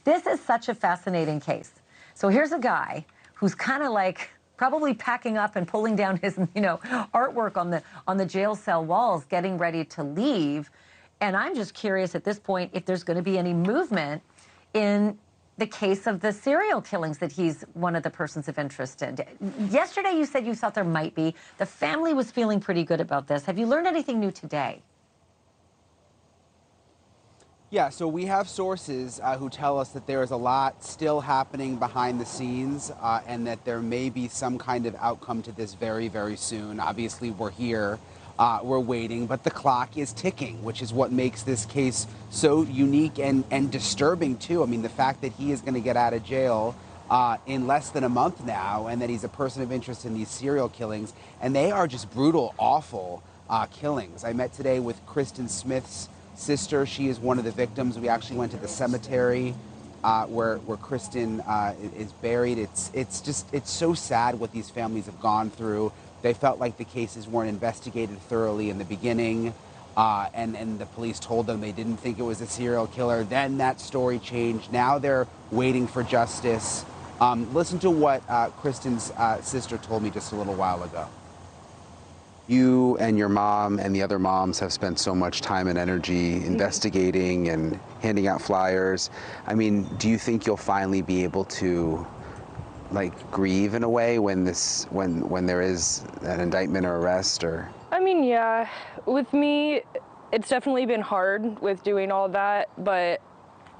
This is such a fascinating case. So here's a guy who's kind of like probably packing up and pulling down his, artwork on the jail cell walls, getting ready to leave. And I'm just curious at this point if there's going to be any movement in the case of the serial killings that he's one of the persons of interest in. Yesterday you said you thought there might be. The family was feeling pretty good about this. Have you learned anything new today? Yeah, so we have sources who tell us that there is a lot still happening behind the scenes and that there may be some kind of outcome to this very, very soon. Obviously, we're here. We're waiting, but the clock is ticking, which is what makes this case so unique and disturbing, too. I mean, the fact that he is going to get out of jail in less than a month now, and that he's a person of interest in these serial killings, and they are just brutal, awful killings. I met today with Kristen Smith's sister. She is one of the victims. We actually went to the cemetery where Kristen is buried. It's so sad what these families have gone through. They felt like the cases weren't investigated thoroughly in the beginning, and the police told them they didn't think it was a serial killer. Then that story changed. Now they're waiting for justice. Listen to what Kristen's sister told me just a little while ago. You and your mom and the other moms have spent so much time and energy investigating and handing out flyers. I mean, do you think you'll finally be able to grieve in a way when there is an indictment or arrest? Or I mean, yeah, with me it's definitely been hard with doing all that, but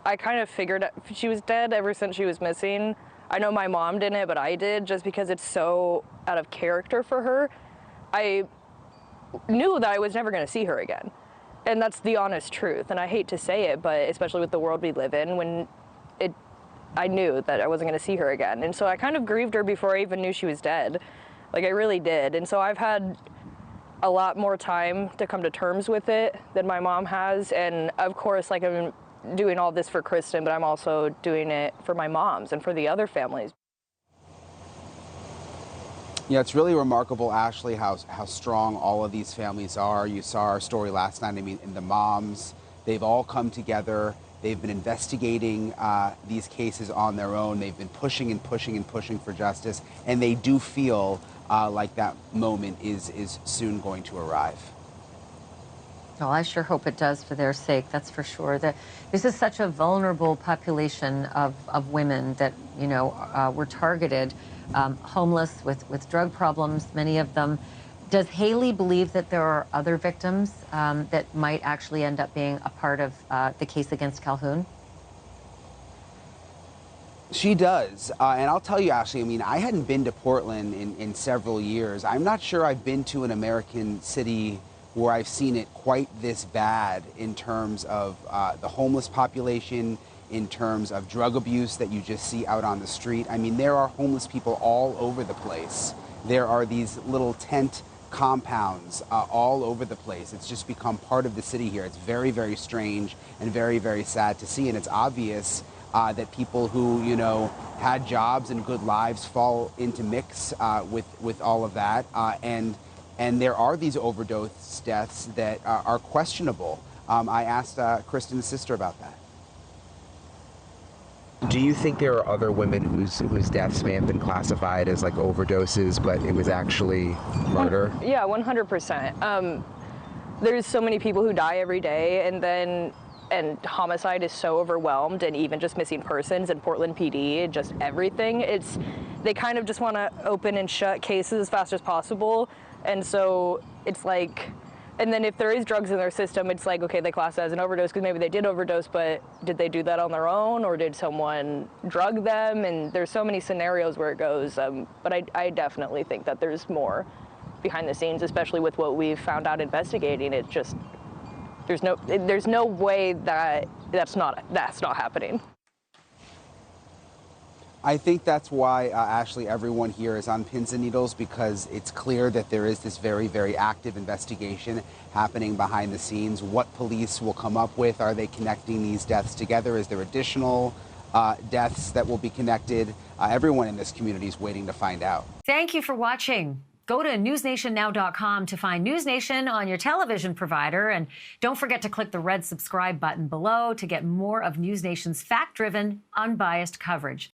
I kind of figured she was dead ever since she was missing. I know my mom didn't, but I did, just because it's so out of character for her. I knew that I was never going to see her again, and that's the honest truth. And I hate to say it, but especially with the world we live in, I knew that I wasn't going to see her again. And so I kind of grieved her before I even knew she was dead. I really did. And so I've had a lot more time to come to terms with it than my mom has. And of course, I'm doing all this for Kristen, but I'm also doing it for my moms and for the other families. Yeah, it's really remarkable, Ashleigh, how strong all of these families are. You saw our story last night. I mean, and the moms, they've all come together. They've been investigating these cases on their own. They've been pushing and pushing and pushing for justice, and they do feel like that moment is soon going to arrive. Well, I sure hope it does for their sake, that's for sure. This is such a vulnerable population of women that, were targeted, homeless with drug problems, many of them. Does Haley believe that there are other victims that might actually end up being a part of the case against Calhoun? She does. And I'll tell you, Ashleigh, I mean, I hadn't been to Portland in several years. I'm not sure I've been to an American city where I've seen it quite this bad in terms of the homeless population, in terms of drug abuse that you just see out on the street. I mean, there are homeless people all over the place. There are these little tent compounds all over the place. It's just become part of the city here. It's very, very strange and very, very sad to see. And it's obvious that people who, had jobs and good lives fall into mix with all of that. And there are these overdose deaths that are questionable. I asked Kristen's sister about that. Do you think there are other women whose deaths may have been classified as overdoses, but it was actually murder? Yeah, 100%. There's so many people who die every day, and homicide is so overwhelmed, and even just missing persons and Portland PD, just everything. They kind of just want to open and shut cases as fast as possible, and so it's and then if there is drugs in their system, it's okay, they class it as an overdose because maybe they did overdose, but did they do that on their own, or did someone drug them? And there's so many scenarios where it goes, but I definitely think that there's more behind the scenes, especially with what we've found out investigating. It just, there's no way that that's not happening. I think that's why, Ashleigh, everyone here is on pins and needles, because it's clear that there is this very, very active investigation happening behind the scenes. What police will come up with? Are they connecting these deaths together? Is there additional deaths that will be connected? Everyone in this community is waiting to find out. Thank you for watching. Go to newsnationnow.com to find NewsNation on your television provider. And don't forget to click the red subscribe button below to get more of NewsNation's fact-driven, unbiased coverage.